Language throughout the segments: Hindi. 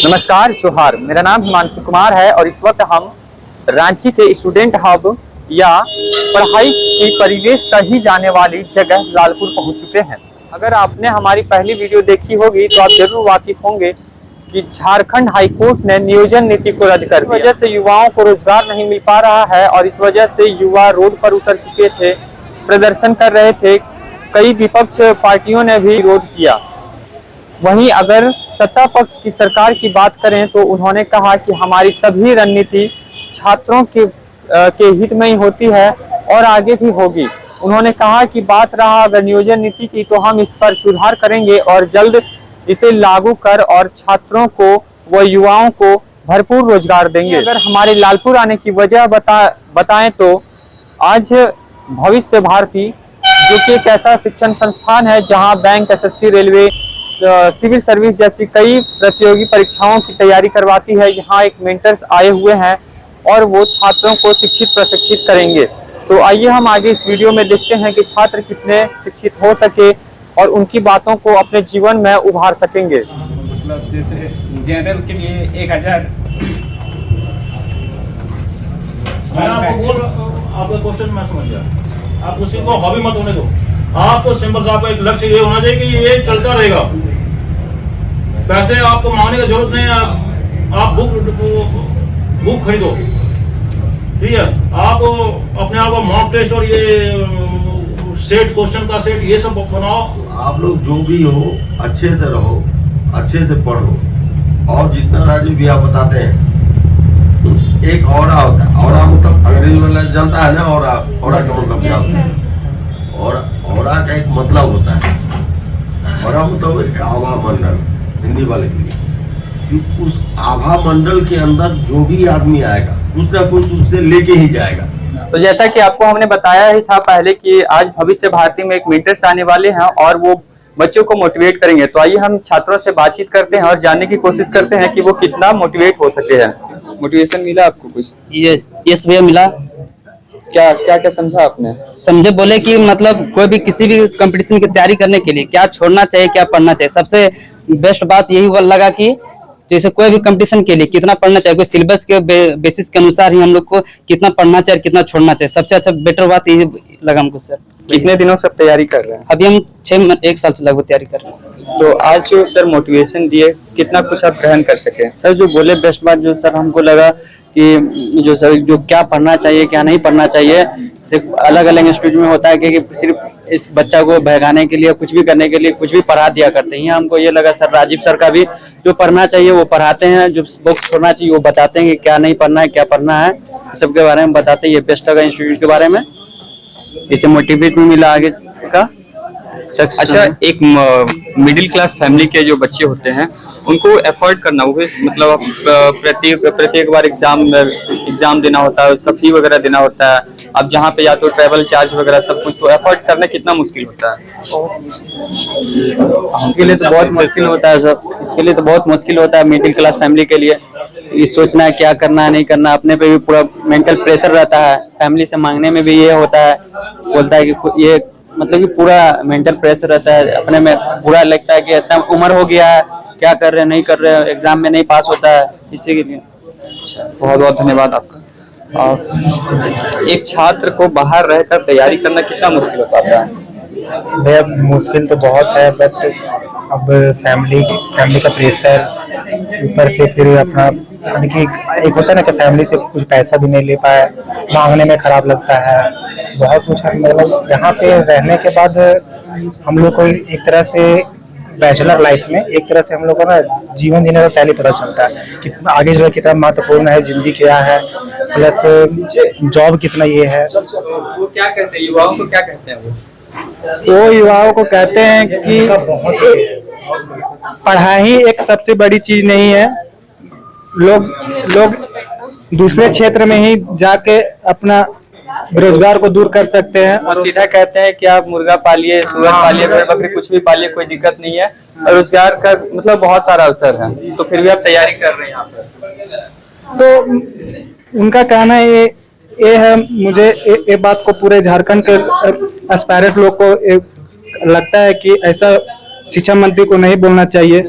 नमस्कार जोहार, मेरा नाम हिमांशु कुमार है और इस वक्त हम रांची के स्टूडेंट हब या पढ़ाई की परिवेश कही जाने वाली जगह लालपुर पहुंच चुके हैं। अगर आपने हमारी पहली वीडियो देखी होगी तो आप जरूर वाकिफ होंगे कि झारखंड हाईकोर्ट ने नियोजन नीति को रद्द कर दिया। इस वजह से युवाओं को रोजगार नहीं मिल पा रहा है और इस वजह से युवा रोड पर उतर चुके थे, प्रदर्शन कर रहे थे। कई विपक्ष पार्टियों ने भी विरोध किया। वहीं अगर सत्ता पक्ष की सरकार की बात करें तो उन्होंने कहा कि हमारी सभी रणनीति छात्रों के हित में ही होती है और आगे भी होगी। उन्होंने कहा कि बात रहा अगर नियोजन नीति की तो हम इस पर सुधार करेंगे और जल्द इसे लागू कर और छात्रों को व युवाओं को भरपूर रोजगार देंगे। अगर हमारे लालपुर आने की वजह बताएं तो आज भविष्य भारती जो कि एक ऐसा शिक्षण संस्थान है जहां bank, SSC, railway, civil service जैसी कई प्रतियोगी परीक्षाओं की तैयारी करवाती है। यहाँ एक मेंटर्स आए हुए हैं और वो छात्रों को शिक्षित प्रशिक्षित करेंगे। तो आइए हम आगे इस वीडियो में देखते हैं कि छात्र कितने शिक्षित हो सके और उनकी बातों को अपने जीवन में उभार सकेंगे। मतलब जैसे जनरल के लिए 1000 आपका क्वेश्चन मैं समझ गया। आप उसी को हॉबी मत होने दो। आपको सिंपल सा आपका एक लक्ष्य ये होना चाहिए कि ये चलता रहेगा। पैसे आपको मांगने की जरूरत नहीं है। आप बुक खरीदो, ठीक है। आप अपने आप को मॉक टेस्ट और ये सेट, क्वेश्चन का सेट, ये सब बनाओ। आप लोग जो भी हो अच्छे से रहो, अच्छे से पढ़ो और जितना राजू भी आप बताते हैं एक ऑरा होता है। ऑरा मतलब अंग्रेजी में जानता है ना, ऑरा का मतलब क्या होता है? ऑरा का एक मतलब होता है, ऑरा मतलब एक आभा मंडल, हिंदी वाले के लिए कि उस आभा मंडल के अंदर जो भी आदमी आएगा कुछ ना कुछ उससे लेके ही जाएगा। तो जैसा कि आपको हमने बताया ही था पहले कि आज भविष्य भारती में एक मेंटर्स आने वाले हैं और वो बच्चों को मोटिवेट करेंगे। तो आइए हम छात्रों से बातचीत करते हैं और जानने की कोशिश करते हैं कि वो कितना मोटिवेट हो सके हैं। मोटिवेशन मिला आपको कुछ? यस भैया मिला। क्या क्या क्या समझा आपने? समझे बोले कि मतलब कोई भी किसी भी कंपटीशन की तैयारी करने के लिए क्या छोड़ना चाहिए, क्या पढ़ना चाहिए। सबसे बेस्ट बात यही लगा कि जैसे कोई भी कंपटीशन के लिए कितना पढ़ना चाहिए, कोई सिलेबस के बेसिस के अनुसार ही हम लोग को कितना पढ़ना चाहिए, कितना छोड़ना चाहिए। सबसे अच्छा बेटर बात यही लगा हमको सर। कितने दिनों से तैयारी कर रहे हैं? अभी हम 1 साल से लगभग तैयारी कर रहे हैं। तो आज जो सर मोटिवेशन दिए कितना कुछ आप ग्रहण कर सके? सर जो बोले बेस्ट बात जो सर हमको लगा कि जो सर जो क्या पढ़ना चाहिए क्या नहीं पढ़ना चाहिए, सिर्फ अलग अलग इंस्टीट्यूट में होता है कि सिर्फ इस बच्चा को बहकाने के लिए कुछ भी करने के लिए कुछ भी पढ़ा दिया करते हैं। हमको ये लगा सर राजीव सर का भी जो पढ़ना चाहिए वो पढ़ाते हैं, जो बुक छोड़ना चाहिए वो बताते हैं कि क्या नहीं पढ़ना है, क्या पढ़ना है, सबके बारे में बताते हैं। ये बेस्ट लगा इंस्टीट्यूट के बारे में, इसे मोटिवेट भी मिला आगे का। अच्छा, एक मिडिल क्लास फैमिली के जो बच्चे होते हैं उनको एफर्ट करना, वो मतलब प्रत्येक बार एग्जाम देना होता है, उसका फी वगैरह देना होता है। अब जहाँ पे या तो ट्रैवल चार्ज वगैरह सब कुछ, तो एफर्ट करना कितना मुश्किल होता है? इसके लिए तो बहुत मुश्किल होता है सर, इसके लिए तो बहुत मुश्किल होता है मिडिल क्लास फैमिली के लिए। ये सोचना है क्या करना है नहीं करना, अपने पे भी पूरा मेंटल प्रेशर रहता है। फैमिली से मांगने में भी ये होता है, बोलता है कि ये मतलब कि पूरा मेंटल प्रेशर रहता है। अपने में बुरा लगता है कि इतना उम्र हो गया है, क्या कर रहे हैं नहीं कर रहे हैं, एग्जाम में नहीं पास होता है, इसी के लिए। बहुत बहुत धन्यवाद आपका। और एक छात्र को बाहर रहकर तैयारी करना कितना मुश्किल होता है? भैया मुश्किल तो बहुत है, बट अब फैमिली का प्रेशर ऊपर से फिर अपना कि एक होता है ना कि फैमिली से कुछ पैसा भी नहीं ले पाए, मांगने में खराब लगता है बहुत कुछ। मतलब यहाँ पे रहने के बाद हम लोग को एक तरह से बैचलर लाइफ में एक तरह से हम लोग को ना जीवन जीने का शैली पता चलता है कि आगे जो कितना महत्वपूर्ण है, जिंदगी क्या है, प्लस जॉब कितना ये है। वो क्या कहते हैं, युवाओं को क्या कहते हैं? वो युवाओं को कहते हैं कि पढ़ाई एक सबसे बड़ी चीज नहीं है। लोग दूसरे क्षेत्र में ही जाके अपना बेरोजगार को दूर कर सकते हैं और सीधा कहते हैं कि आप मुर्गा पालिए, सुअर पालिए, भेड़ बकरी कुछ भी पालिए, कोई दिक्कत नहीं है। रोजगार का मतलब बहुत सारा अवसर है, तो फिर भी आप तैयारी कर रहे हैं यहाँ पर। तो उनका कहना ये है, मुझे ये बात को पूरे झारखंड के एस्पायरेंट लोग को लगता है कि ऐसा शिक्षा मंत्री को नहीं बोलना चाहिए।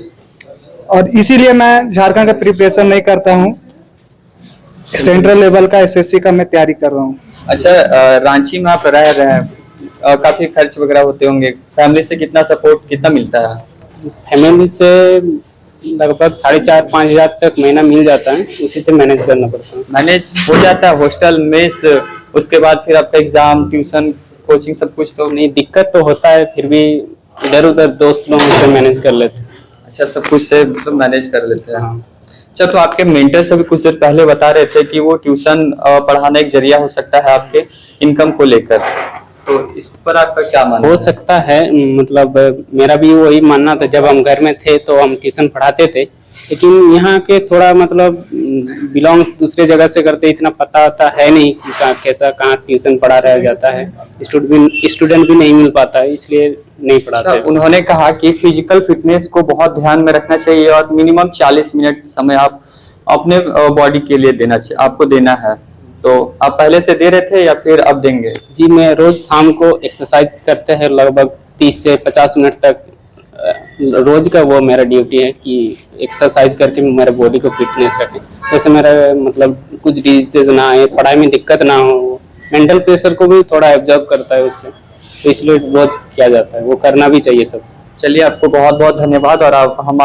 और इसीलिए मैं झारखंड का प्रिपरेशन नहीं करता हूँ। सेंट्रल लेवल का एसएससी का मैं तैयारी कर रहा हूँ। अच्छा, रांची में आप रह रहे हैं, काफी खर्च वगैरह होते होंगे, फैमिली से कितना सपोर्ट कितना मिलता है? फैमिली से लगभग 4,500-5,000 तक महीना मिल जाता है, उसी से मैनेज करना पड़ता है। मैनेज हो जाता है, हॉस्टल मेस, उसके बाद फिर आपका एग्जाम, ट्यूशन, कोचिंग सब कुछ तो नहीं, दिक्कत तो होता है, फिर भी इधर उधर दोस्त लोगों से मैनेज कर लेते हैं। अच्छा, सब कुछ से मतलब मैनेज कर लेते हैं। हाँ। अच्छा, तो आपके मेंटर से भी कुछ देर पहले बता रहे थे कि वो ट्यूशन पढ़ाना एक जरिया हो सकता है आपके इनकम को लेकर, तो इस पर आपका क्या मानना हो है? सकता है, मतलब मेरा भी वही मानना था। जब हम घर में थे तो हम ट्यूशन पढ़ाते थे, लेकिन यहाँ के थोड़ा मतलब बिलोंग्स दूसरे जगह से करते, इतना पता होता है नहीं कि कैसा कहाँ ट्यूशन पढ़ा रहा जाता है, स्टूडेंट भी नहीं मिल पाता है, इसलिए नहीं पढ़ाते। अच्छा, उन्होंने कहा कि फिजिकल फिटनेस को बहुत ध्यान में रखना चाहिए और मिनिमम 40 मिनट समय आप अपने बॉडी के लिए आपको देना है। तो आप पहले से दे रहे थे या फिर अब देंगे? जी, मैं रोज शाम को एक्सरसाइज करते हैं लगभग 30 से 50 मिनट तक। रोज का वो मेरा ड्यूटी है कि एक्सरसाइज करके मेरे बॉडी को फिटनेस रखें, जैसे मेरा मतलब कुछ डिजीजेज ना आए, पढ़ाई में दिक्कत ना हो। मेंटल प्रेशर को भी थोड़ा एब्जॉर्ब करता है उससे, तो इसलिए रोज किया जाता है, वो करना भी चाहिए सब। चलिए, आपको बहुत बहुत धन्यवाद और हम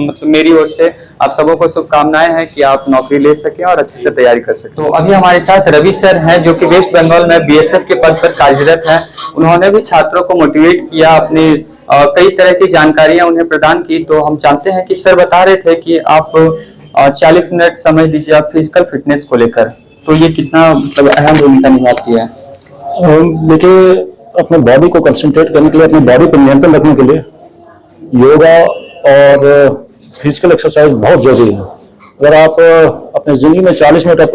मतलब मेरी ओर से आप सबों को शुभकामनाएं हैं कि आप नौकरी ले सकें और अच्छे से तैयारी कर सकें। तो अभी हमारे साथ रवि सर हैं जो कि वेस्ट बंगाल में बीएसएफ के पद पर कार्यरत हैं। उन्होंने भी छात्रों को मोटिवेट किया, अपनी कई तरह की जानकारियां उन्हें प्रदान की। तो हम जानते हैं कि सर बता रहे थे कि आप 40 मिनट समय दीजिए आप फिजिकल फिटनेस को लेकर, तो ये कितना मतलब अहम भूमिका निभाती है? देखिए, अपने बॉडी को कंसंट्रेट करने के लिए, अपनी बॉडी को नियंत्रण रखने के लिए योगा और फिजिकल एक्सरसाइज बहुत जरूरी है। अगर आप अपने जिंदगी में 40 मिनट आप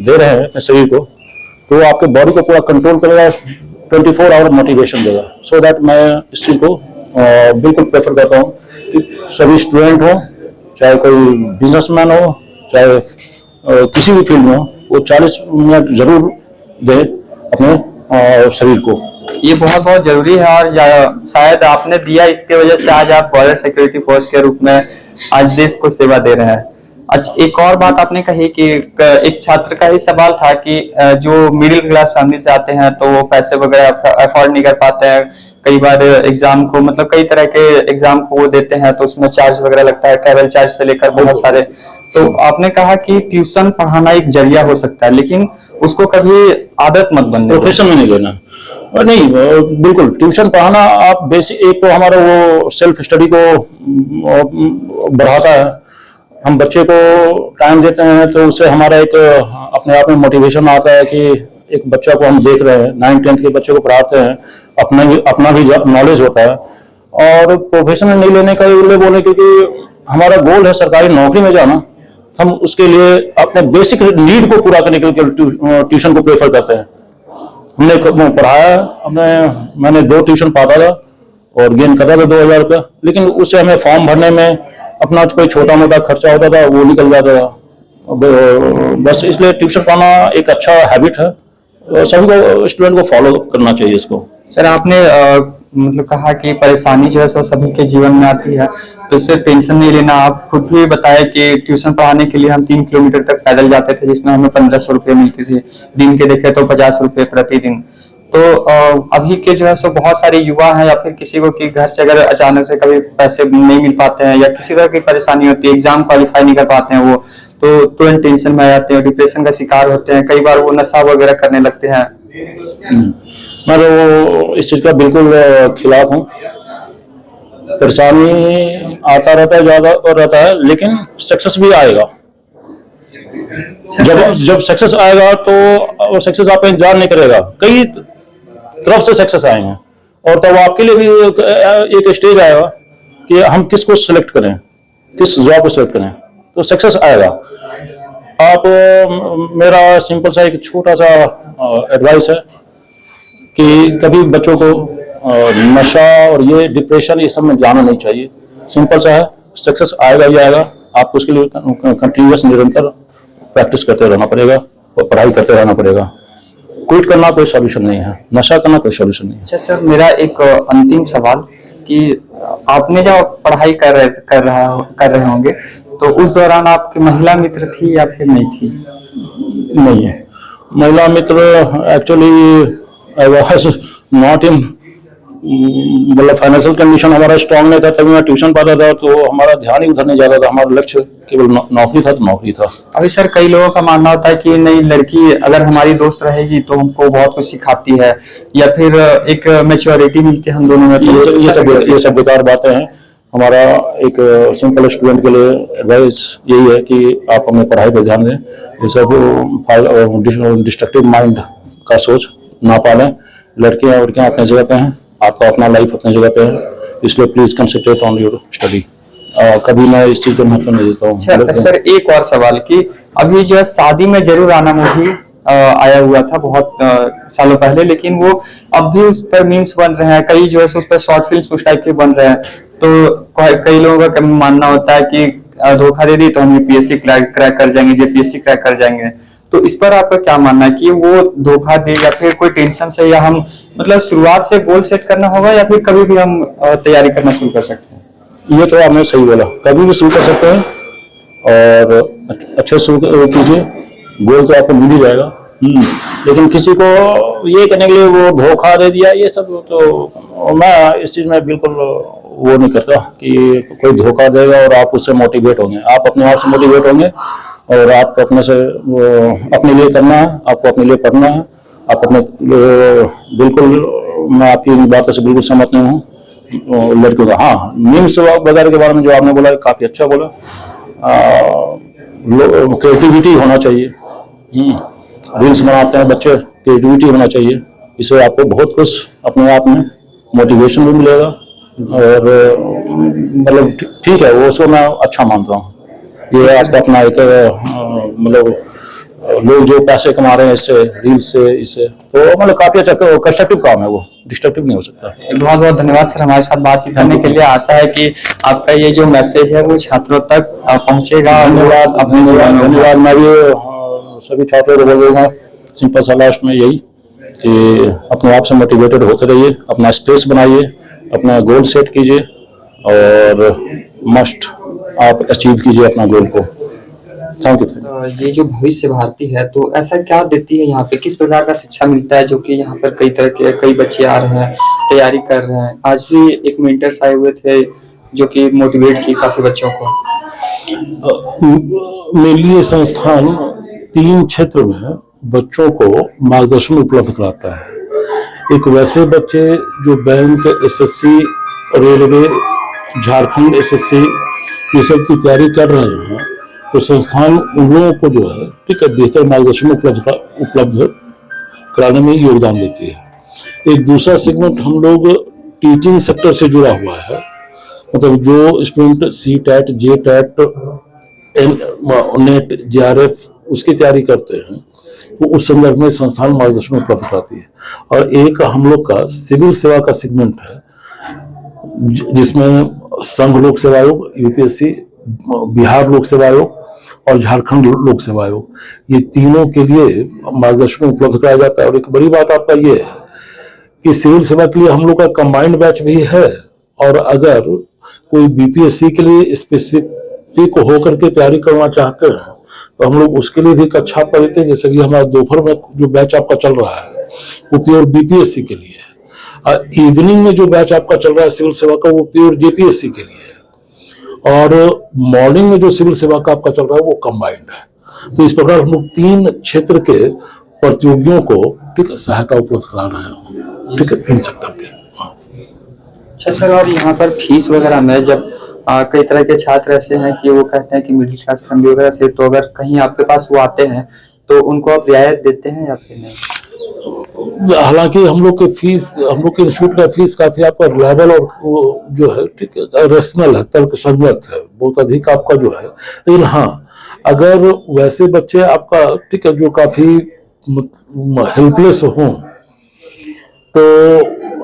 दे रहे हैं अपने शरीर को, तो वो आपके बॉडी को पूरा कंट्रोल करेगा, 24 आवर मोटिवेशन देगा। सो दैट मैं इस चीज़ को बिल्कुल प्रेफर करता हूँ कि सभी स्टूडेंट हो, चाहे कोई बिजनेसमैन हो, चाहे किसी भी फील्ड में हो, वो 40 मिनट जरूर दे अपने शरीर को। ये बहुत बहुत जरूरी है और शायद आपने दिया, इसके वजह से आज आप बॉर्डर सिक्योरिटी फोर्स के रूप में आज देश को सेवा दे रहे हैं। अच्छा, एक और बात आपने कही कि एक छात्र का ही सवाल था कि जो मिडिल क्लास फैमिली से आते हैं तो वो पैसे वगैरह अफोर्ड नहीं कर पाते हैं, कई बार एग्जाम को मतलब कई तरह के एग्जाम को वो देते हैं तो उसमें चार्ज वगैरह लगता है, ट्रैवल चार्ज से लेकर बहुत सारे। तो आपने कहा कि ट्यूशन पढ़ाना एक जरिया हो सकता है, लेकिन उसको कभी आदत मत बनने, प्रोफेशन में नहीं लेना। नहीं, बिल्कुल ट्यूशन पढ़ाना आप बेसिक, एक तो हमारा वो सेल्फ स्टडी को बढ़ाता है। हम बच्चे को टाइम देते हैं तो उससे हमारा एक अपने आप में मोटिवेशन आता है कि एक बच्चा को हम देख रहे हैं, 9th-10th के बच्चे को पढ़ाते हैं, अपना भी नॉलेज होता है। और प्रोफेशन में नहीं लेने का लिए बोले, क्योंकि हमारा गोल है सरकारी नौकरी में जाना, हम उसके लिए अपने बेसिक नीड को पूरा करने के लिए ट्यूशन को प्रेफर करते हैं। हमने पढ़ाया, मैंने 2 ट्यूशन पढ़ाता था और गेन करता था 2000 रुपया, लेकिन उससे हमें फॉर्म भरने में अपना कोई छोटा मोटा खर्चा होता था, वो निकल जाता था। बस इसलिए ट्यूशन पढ़ाना एक अच्छा हैबिट है, सभी को, स्टूडेंट को फॉलो करना चाहिए इसको। सर, आपने मतलब कहा कि परेशानी जो है सो सभी के जीवन में आती है, तो इससे टेंशन नहीं लेना। आप खुद भी बताए कि ट्यूशन पढ़ाने के लिए हम 3 किलोमीटर तक पैदल जाते थे, जिसमें हमें 1500 रुपये मिलती थी, दिन के देखे तो 50 रुपये प्रतिदिन। तो अभी के जो है सो बहुत सारे युवा हैं या फिर किसी को कि घर से अगर अचानक से कभी पैसे नहीं मिल पाते हैं या किसी तरह की परेशानी होती है, एग्जाम क्वालिफाई नहीं कर पाते हैं, वो तो तुरंत टेंशन में आ जाते हैं, डिप्रेशन का शिकार होते हैं, कई बार वो नशा वगैरह करने लगते हैं। मैं तो इस चीज का बिल्कुल खिलाफ हूँ। परेशानी आता रहता है, ज्यादा और रहता है, लेकिन सक्सेस भी आएगा। जब सक्सेस आएगा तो सक्सेस आप इंतजार नहीं करेगा, कई तरफ से सक्सेस आएंगे, और तब आपके लिए भी एक स्टेज आएगा कि हम किसको सिलेक्ट करें, किस जॉब को सिलेक्ट करें, तो सक्सेस आएगा। आप मेरा सिंपल सा एक छोटा सा एडवाइस है कि कभी बच्चों को नशा और ये डिप्रेशन ये सब में जाना नहीं चाहिए। सिंपल सा है, सक्सेस आएगा ही आएगा। आपको उसके लिए कंटिन्यूअस निरंतर प्रैक्टिस करते रहना पड़ेगा और पढ़ाई करते रहना पड़ेगा। क्विट करना कोई सॉल्यूशन नहीं है, नशा करना कोई सॉल्यूशन नहीं है। अच्छा सर, मेरा एक अंतिम सवाल कि आपने जब पढ़ाई कर रहे होंगे तो उस दौरान आपकी महिला मित्र थी या फिर नहीं थी? नहीं है महिला मित्र। Actually I was not in, मतलब फाइनेंशियल कंडीशन हमारा स्ट्रांग नहीं था, तभी मैं ट्यूशन पढ़ता था, तो हमारा ध्यान ही उधर नहीं जाता था। हमारा लक्ष्य केवल नौकरी था तो नौकरी था। अभी सर कई लोगों का मानना होता है कि नहीं, लड़की अगर हमारी दोस्त रहेगी तो हमको बहुत कुछ सिखाती है या फिर एक मैच्योरिटी मिलती है हम दोनों में। तो ये सब बेकार बातें हैं। हमारा एक सिंपल स्टूडेंट के लिए एडवाइस यही है कि आप अपने पढ़ाई पर ध्यान दें। ये सब डिस्ट्रक्टिव माइंड का सोच ना पालें। लड़कियां लड़कियां अपने जगह पे हैं, आपका अपना लाइफ अपनी जगह पे है, इसलिए please concentrate on your study. कभी मैं इस चीज को महत्व नहीं देता हूँ। अच्छा सर, एक और सवाल कि अभी जो है शादी में जरूर आना मूवी आया हुआ था बहुत सालों पहले, लेकिन वो अब भी उस पर मीम्स बन रहे हैं, कई जो है उस पर शॉर्ट फिल्म उस टाइप के बन रहे हैं। तो कई लोगों का मानना होता है कि धोखा दे दी तो हम यूपीएससी क्रैक कर जाएंगे, जेपीएससी क्रैक कर जाएंगे। तो इस पर आपका क्या मानना है कि वो धोखा दे या फिर कोई टेंशन से, या हम मतलब शुरुआत से गोल सेट करना होगा या फिर कभी भी हम तैयारी करना शुरू कर सकते हैं? ये तो आपने सही बोला, कभी भी शुरू कर सकते हैं और अच्छे शुरू कीजिए, गोल तो आपको मिल ही जाएगा। लेकिन किसी को ये कहने के लिए वो धोखा दे दिया, ये सब तो मैं इस चीज में बिल्कुल वो नहीं करता कि कोई धोखा देगा और आप उससे मोटिवेट होंगे। आप अपने आप से मोटिवेट होंगे और आपको अपने से अपने लिए करना है, आपको अपने लिए पढ़ना है। आप अपने बिल्कुल, मैं आपकी बातों से बिल्कुल सहमत नहीं हूँ लड़कियों का। हाँ, मीम्स वगैरह के बारे में जो आपने बोला काफी अच्छा बोला। क्रिएटिविटी होना चाहिए। रील्स बनाते हैं बच्चे, क्रिएटिविटी होना चाहिए, इससे आपको बहुत कुछ अपने आप में मोटिवेशन भी मिलेगा और मतलब ठीक है, वो उसको मैं अच्छा मानता हूँ। ये आपका अपना एक मतलब लोग जो पैसे कमा रहे हैं इससे, रील्स से, इससे, तो मतलब काफी अच्छा कंस्ट्रक्टिव काम है, वो डिस्ट्रक्टिव नहीं हो सकता। बहुत बहुत धन्यवाद सर हमारे साथ बातचीत करने के लिए। आशा है कि आपका ये जो मैसेज है वो छात्रों तक पहुंचेगा। धन्यवाद, अपने जीवन में धन्यवाद। मैं भी सभी छात्रों को बोलूँगा सिंपल सा लास्ट में यही कि अपने आप से मोटिवेटेड होते रहिए, अपना स्पेस बनाइए, अपना गोल सेट कीजिए और मस्ट आप अचीव कीजिए अपना गोल को। Thank you. ये जो भविष्य भारती है तो ऐसा क्या देती है यहाँ पे, किस प्रकार का शिक्षा मिलता है जो कि यहाँ पर कई तरह के कई बच्चे आ रहे हैं, तैयारी कर रहे हैं? आज भी एक मेंटर्स आए हुए थे जो कि मोटिवेट की काफी बच्चों को। मेरे लिए संस्थान 3 क्षेत्र में बच्चों को मार्गदर्शन उपलब्ध कराता है। एक वैसे बच्चे जो bank, SSC, railway, Jharkhand SSC ये सब की तैयारी कर रहे हैं, तो संस्थान उन लोगों को जो है ठीक है बेहतर मार्गदर्शन उपलब्ध कराने में योगदान देती है। एक दूसरा सेगमेंट हम लोग टीचिंग सेक्टर से जुड़ा हुआ है, मतलब जो student CTET, JTET, net, JRF उसकी तैयारी करते हैं तो उस संदर्भ में संस्थान मार्गदर्शन उपलब्ध कराती है। और एक हम लोग का सिविल सेवा का सेगमेंट है जिसमें संघ लोक सेवा आयोग, यूपीएससी, बिहार लोक सेवा आयोग और झारखंड लोक सेवा आयोग, ये तीनों के लिए मार्गदर्शन उपलब्ध कराया जाता है। और एक बड़ी बात आपका ये है कि सिविल सेवा के लिए हम लोग का कंबाइंड बैच भी है, और अगर कोई बीपीएससी के लिए स्पेसिफिक होकर के तैयारी करना चाहते हैं तो हम लोग उसके लिए भी कक्षा पढ़ लेते हैं। जैसे कि हमारा दोपहर में जो बैच आपका चल रहा है वो प्योर बीपीएससी के लिए है, और इवनिंग में जो बैच आपका चल रहा है सिविल सेवा का वो प्योर जेपीएससी के लिए है, और मॉर्निंग में जो सिविल सेवा का आपका चल रहा है वो कंबाइंड है। तो इस प्रकार हम लोग 3 क्षेत्र के प्रतियोगियों को ठीक है सहायता उपलब्ध करा रहे हैं, ठीक है 3 सेक्टर के। अच्छा सर, और यहाँ पर फीस वगैरह में जब कई तरह के छात्र ऐसे हैं कि वो कहते हैं कि मिडिल क्लास फैमिली वगैरह से, तो अगर कहीं आपके पास वो आते हैं तो उनको आप रियायत देते हैं या फिर नहीं? हालांकि हम लोग के इंस्टीट्यूट का फीस काफी आपका रिलायबल और जो है ठीक है रेशनल है, तर्कसंगत है, बहुत अधिक आपका जो है। लेकिन हाँ, अगर वैसे बच्चे आपका ठीक है जो काफी हेल्पलेस हों तो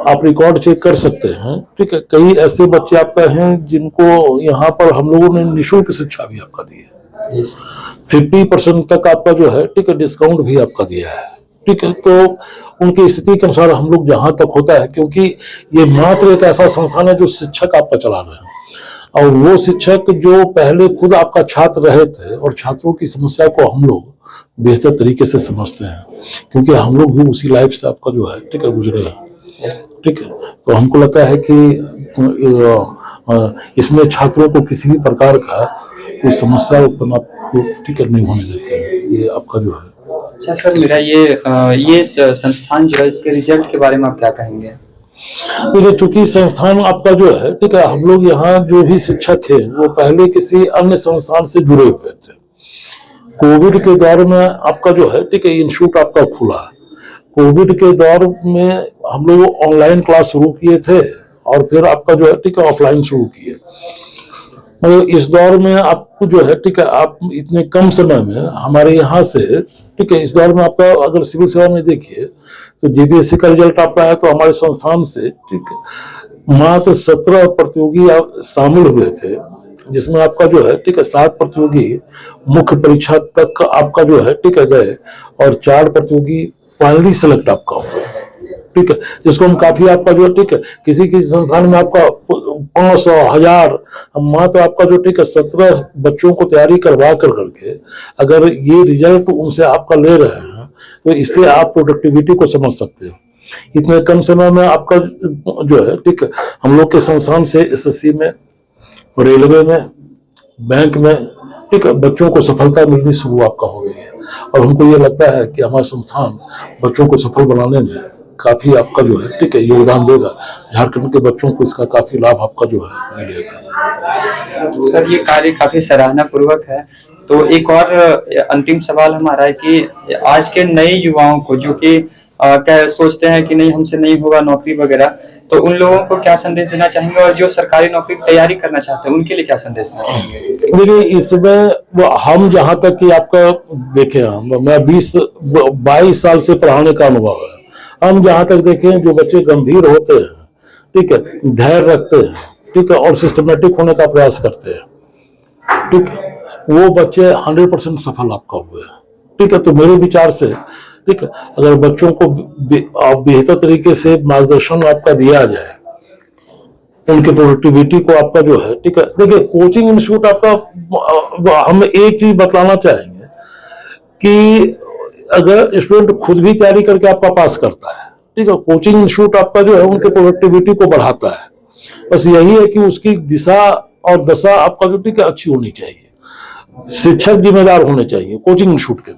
आप रिकॉर्ड चेक कर सकते हैं, ठीक है। कई ऐसे बच्चे आपका हैं जिनको यहाँ पर हम लोगों ने निःशुल्क शिक्षा भी आपका दी है, 50% तक आपका जो है ठीक है डिस्काउंट भी आपका दिया है, ठीक है, तो उनकी स्थिति के अनुसार हम लोग जहां तक होता है, क्योंकि ये मात्र एक ऐसा संस्थान है जो शिक्षक आपका चला रहे हैं, और वो शिक्षक जो पहले खुद आपका छात्र रहे थे, और छात्रों की समस्या को हम लोग बेहतर तरीके से समझते हैं, क्योंकि हम लोग भी उसी लाइफ से आपका जो है ठीक है गुजरे हैं। ठीक है, तो हमको लगता है कि इसमें छात्रों को किसी भी प्रकार का कोई समस्या उत्पन्न आपको ठीक है नहीं होने देते हैं, ये आपका जो है। अच्छा सर, मेरा ये संस्थान जो है, इसके रिजल्ट के बारे में आप क्या कहेंगे? देखिए, चूंकि संस्थान आपका जो है ठीक है, हम लोग यहाँ जो भी शिक्षक है वो पहले किसी अन्य संस्थान से जुड़े हुए थे। कोविड के दौर में आपका जो है ठीक है इंस्टीट्यूट आपका खुला। कोविड के दौर में हम लोग ऑनलाइन क्लास शुरू किए थे, और फिर आपका जो है ठीक है ऑफलाइन शुरू किए। मतलब इस दौर में आपको जो है ठीक है, आप इतने कम समय में हमारे यहाँ से ठीक है, इस दौर में आपका अगर सिविल सेवा में देखिए तो जेपीएससी का रिजल्ट आपका है, तो हमारे संस्थान से ठीक है मात्र 17 प्रतियोगी शामिल हुए थे, जिसमें आपका जो है ठीक है 7 प्रतियोगी मुख्य परीक्षा तक आपका जो है ठीक है गए, और 4 प्रतियोगी फाइनली सेलेक्ट आपका हुआ। ठीक है, जिसको हम काफी आपका जो ठीक है किसी संस्थान में आपका 500, 1000, मात्र आपका जो ठीक है 17 बच्चों को तैयारी करवा करके अगर ये रिजल्ट उनसे आपका ले रहे हैं, तो इससे आप प्रोडक्टिविटी को समझ सकते हो। इतने कम समय में आपका जो है ठीक है, हम लोग के संस्थान से एसएससी में, रेलवे में, बैंक में ठीक है बच्चों को सफलता मिलनी शुरू आपका हो गई है, और हमको ये लगता है कि हमारा संस्थान बच्चों को सफल बनाने में काफी आपका जो है ठीक है योगदान देगा। झारखंड के बच्चों को इसका काफी लाभ आपका जो है मिलेगा। सर, ये कार्य काफी सराहना पूर्वक है। तो एक और अंतिम सवाल हमारा है कि आज के नए युवाओं को जो कि क्या सोचते हैं कि नहीं हमसे नहीं होगा नौकरी वगैरह, तो उन लोगों को क्या संदेश देना चाहेंगे, और जो सरकारी नौकरी की तैयारी करना चाहते हैं उनके लिए क्या संदेश देना चाहेंगे? देखिए, इसमें हम जहां तक कि आपका देखें, मैं 22 साल से पढ़ाने का अनुभव है। हम जहां तक देखें, जो बच्चे गंभीर होते हैं ठीक है, धैर्य रखते हैं ठीक है, और सिस्टमेटिक होने का प्रयास करते हैं ठीक है, वो बच्चे 100% सफल आपका हुए हैं। ठीक है, तो मेरे विचार से ठीक है, अगर बच्चों को बेहतर तरीके से मार्गदर्शन आपका दिया जाए, उनके प्रोडक्टिविटी को आपका जो है ठीक है, देखिए कोचिंग इंस्टीट्यूट आपका, हम एक चीज बताना चाहेंगे कि अगर स्टूडेंट खुद भी तैयारी करके आपका पास करता है ठीक है, कोचिंग इंस्टीट्यूट आपका जो है उनके प्रोडक्टिविटी को बढ़ाता है। बस यही है कि उसकी दिशा और दशा आपका जो ठीक है अच्छी होनी चाहिए। शिक्षक जिम्मेदार होने चाहिए कोचिंग इंस्टीट्यूट के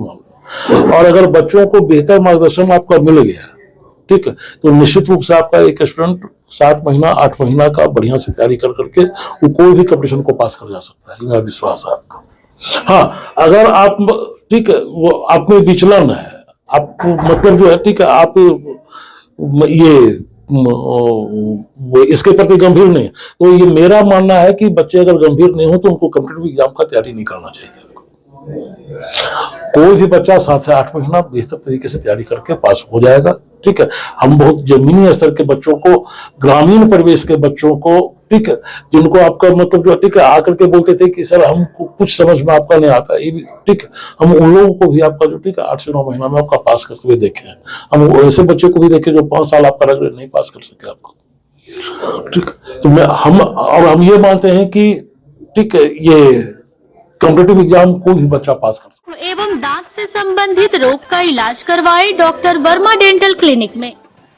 मामले, और अगर बच्चों को बेहतर मार्गदर्शन आपका मिल गया ठीक है, तो निश्चित रूप से आपका एक स्टूडेंट 7 महीना 8 महीना का बढ़िया से तैयारी करके वो कोई भी कंपटीशन को पास कर जा सकता है, मेरा विश्वास है आपका। हाँ, अगर आप ठीक है वो आप में विचलन है, आपको मतलब जो है ठीक है आप ये इसके प्रति गंभीर नहीं, तो ये मेरा मानना है कि बच्चे अगर गंभीर नहीं हो तो उनको कॉम्पिटिटिव एग्जाम का तैयारी नहीं करना चाहिए। कोई भी बच्चा 7 से 8 महीना बेहतर तरीके से तैयारी करके पास हो जाएगा। ठीक है, हम बहुत जमीनी स्तर के बच्चों को, ग्रामीण परिवेश के बच्चों को ठीक है, जिनको आपका मतलब जो ठीक है आकर के बोलते थे कि सर हमको कुछ समझ में आपका नहीं आता, ये भी ठीक है, हम उन लोगों को भी आपका जो ठीक है 8 से 9 महीना में आपका पास करते हुए देखे हैं। हम ऐसे बच्चे को भी देखे जो 5 साल आपका लग रहे नहीं पास कर सके आपको। ठीक, तो हम ये मानते हैं कि ठीक है ये कॉम्पिटिटिव एग्जाम कोई भी बच्चा पास कर सकता है। एवं दांत से संबंधित रोग का इलाज करवाए डॉक्टर वर्मा डेंटल क्लिनिक में,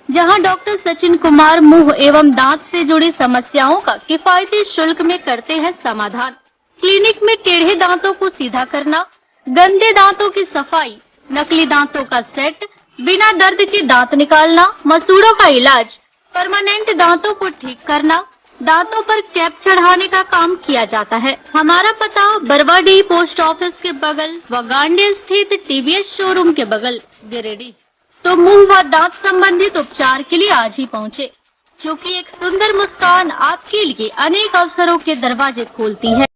जहां डॉक्टर सचिन कुमार मुंह एवं दांत से जुड़ी समस्याओं का किफायती शुल्क में करते हैं समाधान। क्लिनिक में टेढ़े दांतों को सीधा करना, गंदे दांतों की सफाई, नकली दांतों का सेट, बिना दर्द के दांत निकालना, मसूड़ों का इलाज, परमानेंट दांतों को ठीक करना, दांतों पर कैप चढ़ाने का काम किया जाता है। हमारा पता बरवाडी पोस्ट ऑफिस के बगल व गांडी स्थित टीवीएस शोरूम के बगल गिरिडीह। तो मुंह व दांत संबंधित उपचार के लिए आज ही पहुँचे, क्योंकि एक सुंदर मुस्कान आपके लिए अनेक अवसरों के दरवाजे खोलती है।